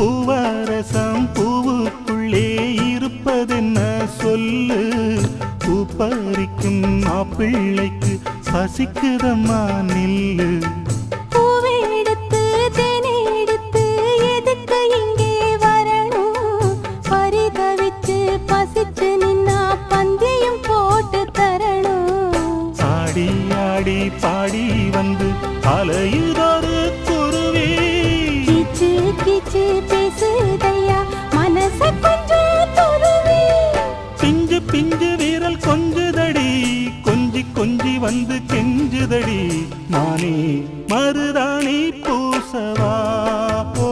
பூவரசம் பூவுக்குள்ளே இருப்பதென்ன சொல்லு பூ பறிக்கும் மாப்பிள்ளைக்கு பசிக்குதம்மா நில்லு பூவெடுத்து தேனெடுத்து எதுக்கு இங்கே வரணும் பரிதவிச்சு பசிச்சு நின்னா பந்தியும் போட்டு தரணும் ஆடி ஆடி பாடி வந்து அலையுதொரு குருவி கீச்சு கீச்சு பேசுதையா மனச கொஞ்சம் துருவி பிஞ்சு பிஞ்சு வீரல் கொஞ்சுதடி கொஞ்சி கொஞ்சி வந்து கெஞ்சுதடி மானே மருதாணி பூசவா ஓ